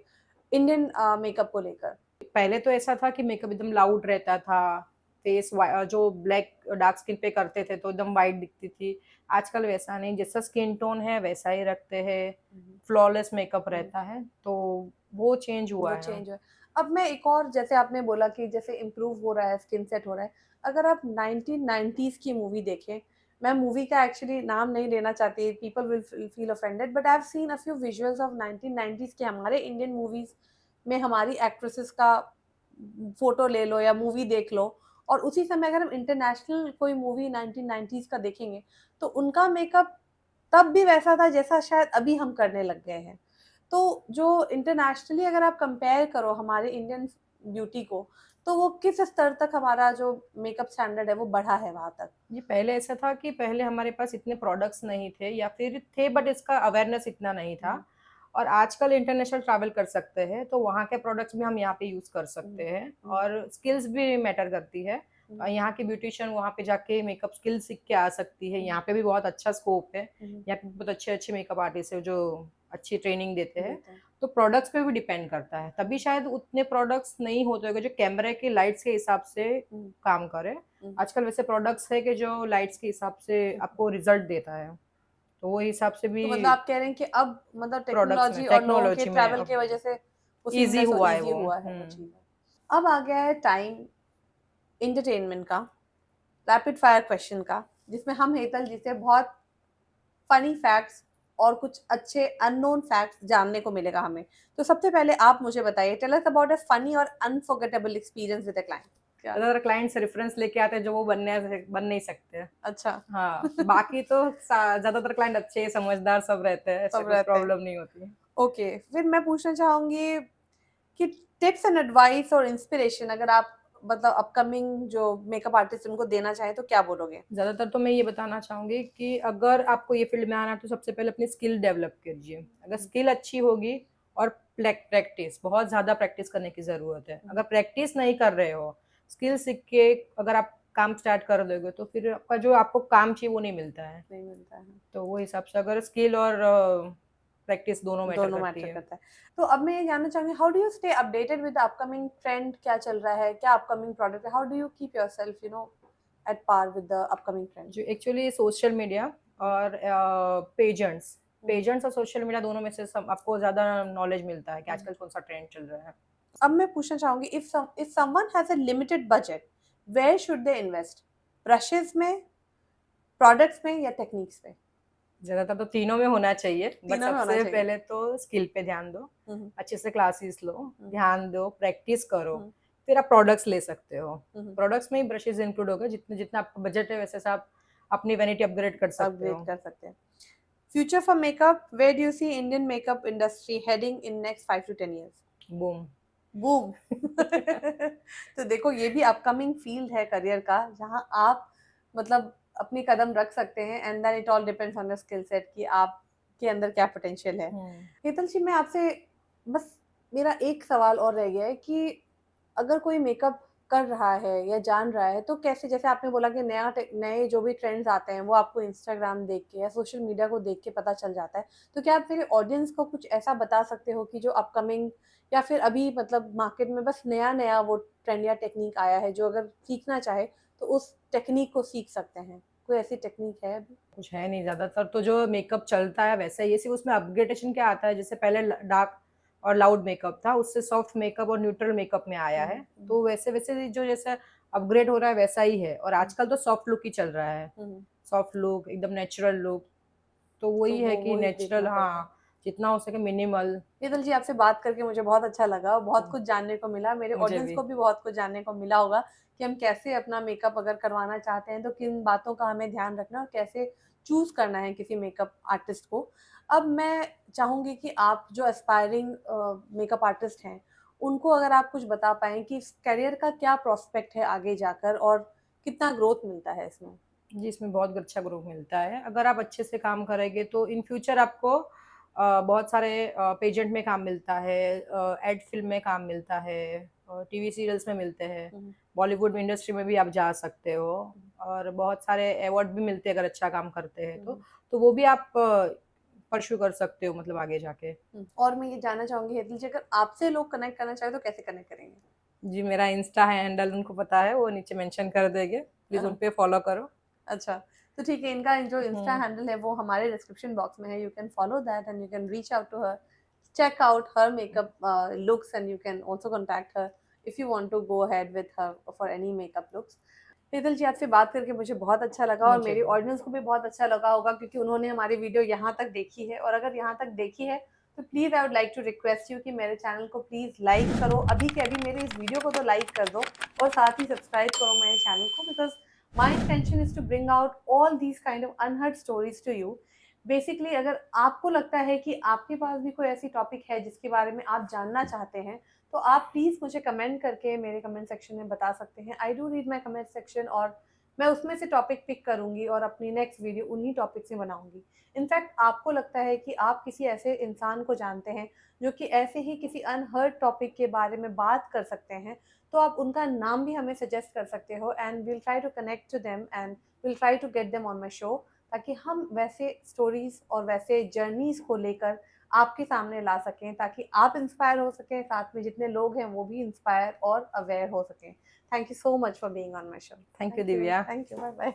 इंडियन मेकअप को लेकर। पहले तो ऐसा था कि मेकअप एकदम लाउड रहता था, फेस जो ब्लैक डार्क स्किन पे करते थे तो एकदम वाइट दिखती थी। आजकल वैसा नहीं, जैसा स्किन टोन है वैसा ही रखते हैं, फ्लॉलेस मेकअप रहता है, तो वो चेंज हुआ वो है। चेंज हुआ। अब मैं एक और, जैसे आपने बोला कि जैसे इम्प्रूव हो रहा है, स्किन सेट हो रहा है, अगर आप 1990s की मूवी देखें, मैं मूवी का एक्चुअली नाम नहीं लेना चाहती, people will feel offended, but I have seen a few visuals of 1990s के हमारे इंडियन मूवीज में हमारी एक्ट्रेसेस का फोटो ले लो या मूवी देख लो, और उसी समय अगर हम इंटरनेशनल कोई मूवी 1990s का देखेंगे तो उनका मेकअप तब भी वैसा था जैसा शायद अभी हम करने लग गए हैं। तो जो इंटरनेशनली अगर आप कंपेयर करो हमारे इंडियन ब्यूटी को, तो वो किस स्तर तक हमारा जो मेकअप स्टैंडर्ड है वो बढ़ा है वहां तक? ये पहले ऐसा था कि पहले हमारे पास इतने प्रोडक्ट्स नहीं थे, या फिर थे बट इसका अवेयरनेस इतना नहीं था। और आजकल इंटरनेशनल ट्रैवल कर सकते हैं तो वहाँ के प्रोडक्ट्स भी हम यहाँ पे यूज कर सकते हैं, और स्किल्स भी मैटर करती है। यहाँ की ब्यूटिशियन वहाँ पे जाके मेकअप स्किल सीख के आ सकती है। यहाँ पे भी बहुत अच्छा स्कोप है, यहाँ पे बहुत अच्छे अच्छे मेकअप आर्टिस्ट है जो अच्छी ट्रेनिंग देते हैं। तो प्रोडक्ट्स पे भी डिपेंड करता है, तभी शायद उतने प्रोडक्ट्स नहीं होते होंगे जो कैमरे के लाइट्स के हिसाब से काम करे। आजकल वैसे प्रोडक्ट्स है कि जो लाइट्स के हिसाब से आपको रिजल्ट देता है, तो वो हिसाब से भी तो मतलब आप कह रहे हैं कि अब मतलब प्रोडक्ट्स में, टेक्नोलॉजी और लोगों के टेक्नोलॉजी में ट्रैवल की वजह से वो इजी सीमलेस और हुआ है इजी वो। हुआ है वो चीज़। अब आ गया है टाइम एंटरटेनमेंट का, रैपिड फायर क्वेश्चन का, जिसमें हम हेतल जी से बहुत फनी फैक्ट्स और कुछ अच्छे अननोन फैक्ट्स जानने को मिलेगा हमें। तो सबसे पहले आप मुझे बताइए, tell us about a funny और unforgettable experience with a client. ज्यादातर क्लाइंट से रेफरेंस लेके आते हैं जो वो बन नहीं सकते। अच्छा। हाँ, बाकी तो ज्यादातर क्लाइंट अच्छे समझदार सब रहते हैं, ऐसे सब कुछ रहते हैं। प्रॉब्लम नहीं होती। ओके, फिर मैं पूछना चाहूंगी कि टिप्स एंड एडवाइस और इंस्पिरेशन अगर आप मतलब अपकमिंग जो मेकअप आर्टिस्ट उनको देना चाहे तो क्या बोलोगे? ज्यादातर तो मैं ये बताना चाहूंगी कि अगर आपको ये फील्ड में आना है तो सबसे पहले अपनी स्किल डेवलप कीजिए। अगर स्किल अच्छी होगी, और प्रैक्टिस, बहुत ज्यादा प्रैक्टिस करने की जरूरत है। अगर प्रैक्टिस नहीं कर रहे हो, स्किल सीख के अगर आप काम स्टार्ट कर दोगे तो फिर आपका जो आपको काम चाहिए वो नहीं मिलता है। नहीं मिलता है। तो वो हिसाब से अगर स्किल और प्रैक्टिस दोनों मैटर दोनों करती मैटर है। करता है। तो अब मैं ये जानना चाहूंगी, how do you stay updated with upcoming trend, क्या चल रहा है, क्या अपकमिंग प्रोडक्ट है, how do you keep yourself at par with the upcoming trend? जो एक्चुअली सोशल मीडिया और पेजेंट्स पेजेंट्स और सोशल मीडिया दोनों में से आपको ज्यादा नॉलेज मिलता है कि आजकल कौन सा ट्रेंड चल रहा है। अब मैं पूछना चाहूंगी, if someone has a limited budget, where should they invest? Brushes में, प्रोडक्ट्स में, या टेक्निक्स में? ज्यादातर तो तीनों में होना चाहिए, बट तीनों में होना सबसे चाहिए। पहले तो स्किल पे ध्यान दो, अच्छे से क्लासेस लो, ध्यान दो, प्रैक्टिस करो, फिर आप प्रोडक्ट्स ले सकते हो। हम्म, प्रोडक्ट्स में ही ब्रशेज इंक्लूड होगा, जितने जितना आपका बजट है वैसे से आप अपनी वैनिटी अपग्रेड कर सकते अपग्रेड हो। कर सकते हैं। Future for makeup, where do you see Indian makeup industry heading in next 5 to 10 years? Boom. Boom. तो देखो ये भी अपकमिंग फील्ड है करियर का, जहां आप मतलब अपनी कदम रख सकते हैं, and then it all depends on your skill set कि आपके अंदर क्या पोटेंशियल है। हेतल जी, मैं आपसे बस, मेरा एक सवाल और रह गया है कि अगर कोई मेकअप कर रहा है या जान रहा है तो कैसे, जैसे आपने बोला कि नए जो भी ट्रेंड्स आते हैं वो आपको इंस्टाग्राम देख के या सोशल मीडिया को देख के पता चल जाता है, तो क्या आप मेरे ऑडियंस को कुछ ऐसा बता सकते हो कि जो अपकमिंग या फिर अभी मतलब मार्केट में बस नया नया वो ट्रेंड या टेक्निक आया है, जो अगर सीखना चाहे तो उस टेक्निक को सीख सकते हैं? कोई ऐसी टेक्निक है अभी? कुछ है नहीं, ज्यादातर तो जो मेकअप चलता है वैसा ही है, सिर्फ उसमें अपग्रेडेशन क्या आता है, जैसे पहले डार्क और लाउड मेकअप था, उससे सॉफ्ट मेकअप और न्यूट्रल मेकअप में आया है। तो वैसे वैसे जो जैसे अपग्रेड हो रहा है वैसा ही है, और आजकल तो सॉफ्ट लुक ही चल रहा है, सॉफ्ट लुक, एकदम नेचुरल लुक। तो तो वही है वो कि ही देखना नेचुरल, पड़ेगा। हाँ, जितना हो सके मिनिमल। नीतल जी, आपसे बात करके मुझे बहुत अच्छा लगा और बहुत कुछ जानने को मिला। मेरे मुझे ऑडियंस भी। को भी बहुत कुछ जानने को मिला होगा कि हम कैसे अपना मेकअप अगर करवाना चाहते हैं तो किन बातों का हमें ध्यान रखना और कैसे चूज़ करना है किसी मेकअप आर्टिस्ट को। अब मैं चाहूँगी कि आप जो एस्पायरिंग मेकअप आर्टिस्ट हैं, उनको अगर आप कुछ बता पाएँ कि इस करियर का क्या प्रोस्पेक्ट है आगे जाकर और कितना ग्रोथ मिलता है इसमें? जी, इसमें बहुत अच्छा ग्रोथ मिलता है। अगर आप अच्छे से काम करेंगे तो इन फ्यूचर आपको बहुत सारे पेजेंट में काम मिलता है, एड फ़िल्म में काम मिलता है, टीवी सीरियल्स में मिलते हैं, हुँ, बॉलीवुड इंडस्ट्री में भी आप जा सकते हो, और बहुत सारे अवार्ड भी मिलते हैं अगर अच्छा काम करते हैं तो। हुँ, तो वो भी आप परस्यू कर सकते हो मतलब आगे जाके। हुँ। और मैं ये जानना चाहूँगी हेतल जी, अगर आपसे लोग कनेक्ट करना चाहें तो कैसे कनेक्ट करेंगे? जी, मेरा इंस्टा हैंडल उनको पता है, वो नीचे मेंशन कर देंगे। प्लीज़ उन पे फॉलो करो। अच्छा, तो ठीक है, इनका जो इंस्टा हुँ। हैंडल है वो हमारे डिस्क्रिप्शन बॉक्स में है। You can follow that and you can reach out to her, check out her makeup looks, and you can also contact her if you want to go ahead with her for any makeup looks. Hetal ji, आपसे बात करके मुझे बहुत अच्छा लगा और मुझे मेरी भी। ऑडियंस को भी बहुत अच्छा लगा होगा, क्योंकि उन्होंने हमारी वीडियो यहाँ तक देखी है, और अगर यहाँ तक देखी है तो please I would like to request you कि मेरे चैनल को प्लीज़ लाइक करो। अभी के अभी मेरे इस वीडियो को तो लाइक कर दो और साथ ही सब्सक्राइब करो मेरे चैनल को, because my intention is to bring out all these kind of unheard stories to you. Basically अगर आपको लगता है कि आपके पास भी कोई ऐसी टॉपिक है जिसके बारे में आप जानना चाहते हैं, तो आप प्लीज़ मुझे कमेंट करके मेरे कमेंट सेक्शन में बता सकते हैं। I do read my comment section, और मैं उसमें से टॉपिक पिक करूंगी और अपनी नेक्स्ट वीडियो उन्हीं टॉपिक से बनाऊंगी। इनफैक्ट आपको लगता है कि आप किसी ऐसे इंसान को जानते हैं जो कि ऐसे ही किसी अनहर्ड टॉपिक के बारे में बात कर सकते हैं, तो आप उनका नाम भी हमें सजेस्ट कर सकते हो, and will try to connect to them and will try to get them on my show, ताकि हम वैसे स्टोरीज और वैसे जर्नीज को लेकर आपके सामने ला सकें, ताकि आप इंस्पायर हो सकें, साथ में जितने लोग हैं वो भी इंस्पायर और अवेयर हो सकें। Thank you so much for being on my show. Thank you Divya. Thank you, bye bye.